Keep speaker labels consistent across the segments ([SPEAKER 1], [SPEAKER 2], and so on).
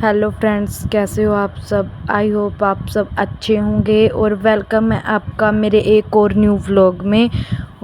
[SPEAKER 1] Hello friends, कैसे हो आप सब। आई होप आप सब अच्छे होंगे और वेलकम है आपका मेरे एक और न्यू व्लॉग में।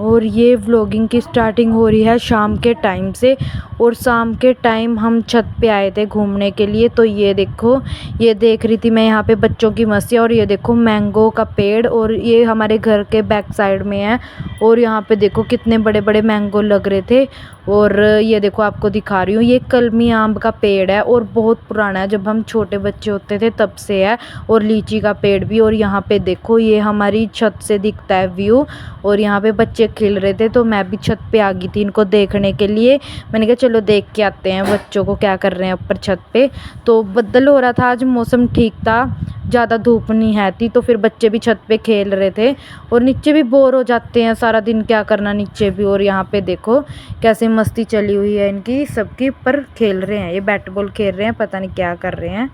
[SPEAKER 1] और ये व्लॉगिंग की स्टार्टिंग हो रही है शाम के टाइम से। और शाम के टाइम हम छत पे आए थे घूमने के लिए। तो ये देखो, ये देख रही थी मैं यहाँ पे बच्चों की मस्ती। और ये देखो मैंगो का पेड़, और ये हमारे घर के बैक साइड में है। और यहाँ पे देखो कितने बड़े बड़े मैंगो लग रहे थे। और ये देखो आपको दिखा रही हूँ, ये कलमी आम का पेड़ है और बहुत पुराना है, जब हम छोटे बच्चे होते थे तब से है। और लीची का पेड़ भी। और यहाँ पे देखो ये हमारी छत से दिखता है व्यू। और यहाँ पे बच्चे खेल रहे थे तो मैं भी छत पे आ गई थी इनको देखने के लिए। मैंने कहा चलो देख के आते हैं बच्चों को क्या कर रहे हैं ऊपर छत पे। तो बदल हो रहा था, आज मौसम ठीक था, ज़्यादा धूप नहीं है थी। तो फिर बच्चे भी छत पे खेल रहे थे। और नीचे भी बोर हो जाते हैं, सारा दिन क्या करना नीचे भी। और यहाँ पे देखो कैसे मस्ती चली हुई है इनकी सबकी, पर खेल रहे हैं, ये बैट बॉल खेल रहे हैं, पता नहीं क्या कर रहे हैं।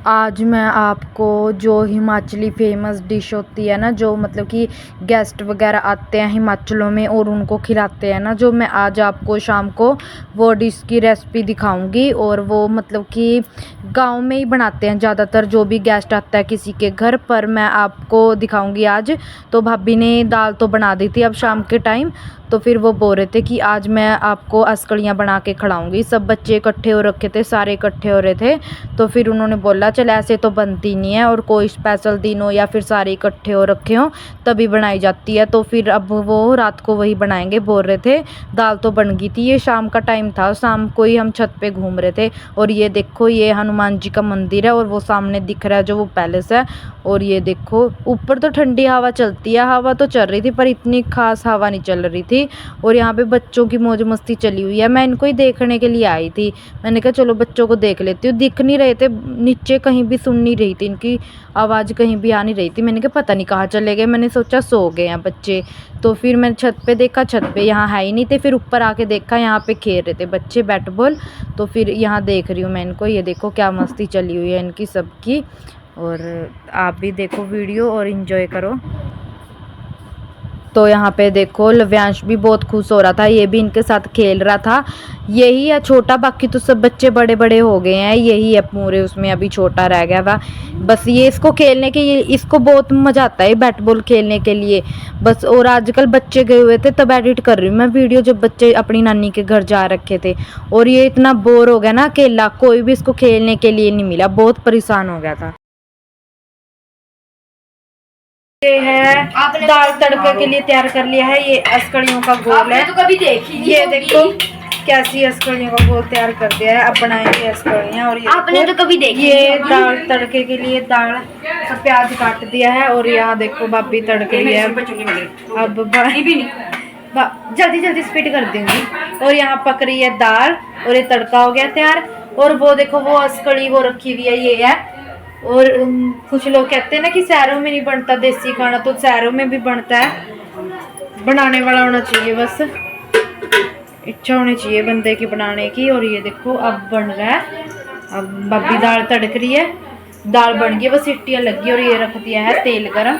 [SPEAKER 1] आज मैं आपको जो हिमाचली फेमस डिश होती है ना, जो मतलब कि गेस्ट वगैरह आते हैं हिमाचलों में और उनको खिलाते हैं ना, जो मैं आज आपको शाम को वो डिश की रेसिपी दिखाऊंगी। और वो मतलब कि गांव में ही बनाते हैं ज़्यादातर, जो भी गेस्ट आता है किसी के घर पर, मैं आपको दिखाऊंगी आज। तो भाभी ने दाल तो बना दी थी अब शाम के टाइम। तो फिर वो बोल रहे थे कि आज मैं आपको अस्कड़ियाँ बना के खिलाऊंगी। सब बच्चे इकट्ठे हो रखे थे, सारे इकट्ठे हो रहे थे। तो फिर उन्होंने बोला चल ऐसे तो बनती नहीं है, और कोई स्पेशल दिन हो या फिर सारे इकट्ठे हो रखे हों तभी बनाई जाती है। तो फिर अब वो रात को वही बनाएंगे बोल रहे थे। दाल तो बन गई थी, ये शाम का टाइम था, शाम को ही हम छत पे घूम रहे थे। और ये देखो ये हनुमान जी का मंदिर है और वो सामने दिख रहा है जो वो पैलेस है। और ये देखो ऊपर तो ठंडी हवा चलती है, हवा तो चल रही थी पर इतनी खास हवा नहीं चल रही थी। और यहाँ पे बच्चों की मौज मस्ती चली हुई है, मैं इनको ही देखने के लिए आई थी। मैंने कहा चलो बच्चों को देख लेती हूँ। दिख नहीं रहे थे नीचे, कहीं भी सुन नहीं रही थी, इनकी आवाज़ कहीं भी आ नहीं रही थी। मैंने कहा पता नहीं कहाँ चले गए, मैंने सोचा सो गए हैं बच्चे। तो फिर मैंने छत पे देखा, छत पे यहाँ है ही नहीं थे। फिर ऊपर आके देखा, यहाँ पे खेल रहे थे बच्चे बैट बॉल। तो फिर यहाँ देख रही हूँ मैं इनको, ये देखो क्या मस्ती चली हुई है इनकी सबकी। और आप भी देखो वीडियो और इन्जॉय करो। तो यहाँ पे देखो लव्यांश भी बहुत खुश हो रहा था, ये भी इनके साथ खेल रहा था। यही है छोटा, बाकी तो सब बच्चे बड़े बड़े हो गए हैं, यही है पूरे, उसमें अभी छोटा रह गया था बस। ये इसको खेलने के, ये इसको बहुत मज़ा आता है बैट बॉल खेलने के लिए बस। और आजकल बच्चे गए हुए थे तब एडिट कर रही हूँ मैं वीडियो, जब बच्चे अपनी नानी के घर जा रखे थे। और ये इतना बोर हो गया ना अकेला, कोई भी इसको खेलने के लिए नहीं मिला, बहुत परेशान हो गया था। ये है दाल तड़के के लिए तैयार कर लिया है, ये अस्कड़ियों का गोल है।
[SPEAKER 2] तो कभी देखी नहीं,
[SPEAKER 1] ये देखो कैसी अस्कड़ियों का गोल तैयार कर दिया है, अब बनाएंगे अस्कड़ियाँ। और ये
[SPEAKER 2] आपने तो कभी देखी
[SPEAKER 1] ये दाल तड़के के लिए दाल का प्याज काट दिया है। और यहाँ देखो भाभी तड़के लिए अब जल्दी जल्दी स्पीड कर दूंगी। और यहाँ पक रही है दाल और ये तड़का हो गया तैयार। और वो देखो वो अस्कड़ी वो रखी हुई है, ये है। और कुछ लोग कहते हैं ना कि शहरों में नहीं बनता देसी खाना, तो शहरों में भी बनता है, बनाने वाला होना चाहिए, बस इच्छा होनी चाहिए बंदे की बनाने की। और ये देखो अब बन रहा है, अब भाभी दाल तड़क रही है, दाल बन गई, बस सीटियाँ लगी। और ये रख दिया है तेल गरम।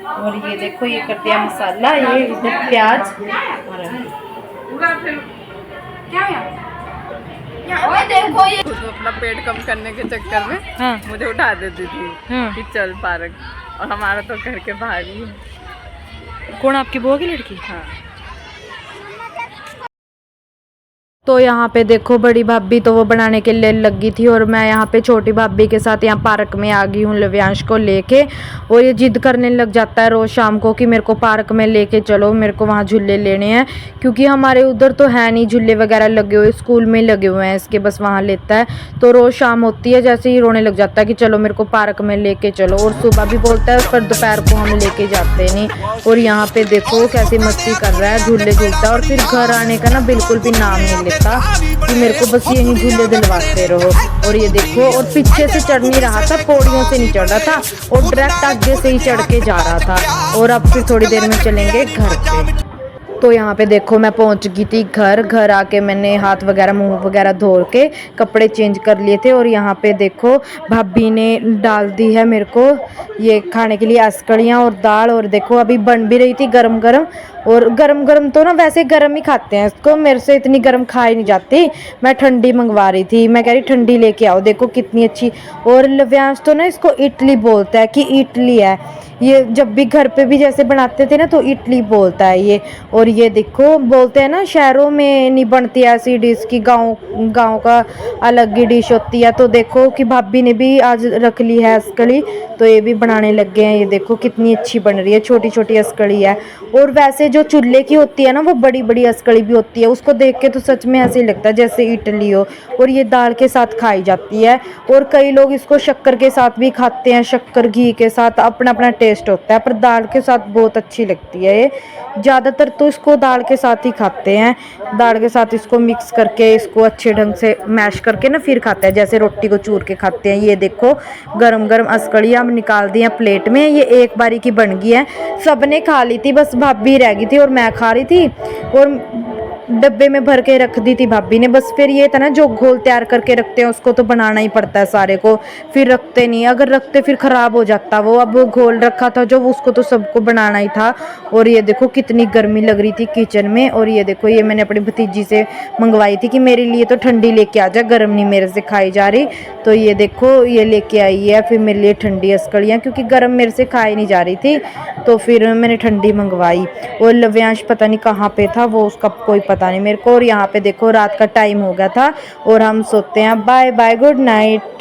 [SPEAKER 1] और ये देखो ये कर दिया मसाला, ये इधर प्याज और
[SPEAKER 2] देखो ये
[SPEAKER 3] तो अपना पेट कम करने के चक्कर में मुझे उठा देती थी कि चल पार्क, और हमारा तो घर के बाहर ही है।
[SPEAKER 1] कौन, आपकी बुआ की लड़की?
[SPEAKER 3] हाँ।
[SPEAKER 1] तो यहाँ पे देखो बड़ी भाभी तो वो बनाने के लिए लगी थी, और मैं यहाँ पे छोटी भाभी के साथ यहाँ पार्क में आ गई हूँ लव्यांश को लेके। और ये जिद करने लग जाता है रोज़ शाम को कि मेरे को पार्क में लेके चलो, मेरे को वहाँ झूले लेने हैं, क्योंकि हमारे उधर तो है नहीं झूले वगैरह लगे हुए, स्कूल में लगे हुए हैं इसके, बस वहाँ लेता है। तो रोज़ शाम होती है जैसे ही रोने लग जाता है कि चलो मेरे को पार्क में लेके चलो। और सुबह भी बोलता है, पर दोपहर को हम लेके जाते नहीं। और यहाँ पे देखो कैसे मस्ती कर रहा है, झूले झूलता है। और फिर घर आने का ना बिल्कुल भी नाम नहीं लेता कि मेरे को बस यही झूले दिलवाते रहो। और ये देखो, और पीछे से चढ़ नहीं रहा था, पौड़ियों से नहीं चढ़ रहा था, और डायरेक्ट आगे से ही चढ़ के जा रहा था। और अब फिर थोड़ी देर में चलेंगे घर पे। तो यहाँ पे देखो मैं पहुँच गई थी घर आके मैंने हाथ वगैरह मुंह वगैरह धो के कपड़े चेंज कर लिए थे। और यहाँ पे देखो भाभी ने डाल दी है मेरे को ये खाने के लिए अस्कड़ियाँ और दाल। और देखो अभी बन भी रही थी गरम गरम, और गरम गरम तो ना वैसे गरम ही खाते हैं इसको, मेरे से इतनी गरम खाई नहीं जाती। मैं ठंडी मंगवा रही थी, मैं कह रही ठंडी लेके आओ, देखो कितनी अच्छी। और लव्यांश तो ना इसको इडली बोलता है कि इडली है ये, जब भी घर पे भी जैसे बनाते थे ना तो इडली बोलता है ये। और ये देखो बोलते हैं ना शहरों में नहीं बनती ऐसी डिश की, गांव गांव का अलग ही डिश होती है। तो देखो कि भाभी ने भी आज रख ली है असकड़ी, तो ये भी बनाने लग गए हैं। ये देखो कितनी अच्छी बन रही है, छोटी छोटी असकड़ी है। और वैसे जो चूल्हे की होती है ना वो बड़ी बड़ी असकड़ी भी होती है, उसको देख के तो सच में ऐसे ही लगता है जैसे इडली हो। और ये दाल के साथ खाई जाती है, और कई लोग इसको शक्कर के साथ भी खाते हैं, शक्कर घी के साथ, अपना अपना टेस्ट होता है। पर दाल के साथ बहुत अच्छी लगती है ये, ज़्यादातर तो इसको दाल के साथ ही खाते हैं। दाल के साथ इसको मिक्स करके इसको अच्छे ढंग से मैश करके ना फिर खाते हैं, जैसे रोटी को चूर के खाते हैं। ये देखो गरम गरम असकड़ियाँ हम निकाल दी हैं प्लेट में, ये एक बारी की बन गई है। सबने खा ली थी, बस भाभी रह गई थी और मैं खा रही थी, और डब्बे में भर के रख दी थी भाभी ने। बस फिर ये था ना जो घोल तैयार करके रखते हैं उसको तो बनाना ही पड़ता है सारे को, फिर रखते नहीं, अगर रखते फिर खराब हो जाता वो। अब घोल रखा था जो उसको तो सबको बनाना ही था। और ये देखो कितनी गर्मी लग रही थी किचन में। और ये देखो ये मैंने अपनी भतीजी से मंगवाई थी कि मेरे लिए तो ठंडी लेके आ जा, गर्म नहीं मेरे से खाई जा रही। तो ये देखो ये लेके आई है फिर मेरे लिए ठंडी असकड़ियाँ, क्योंकि गर्म मेरे से खाई नहीं जा रही थी, तो फिर मैंने ठंडी मंगवाई। और लव्यांश पता नहीं कहाँ पे था वो, उसका कोई पता नहीं मेरे को। और यहाँ पे देखो रात का टाइम हो गया था और हम सोते हैं। Bye bye, good night.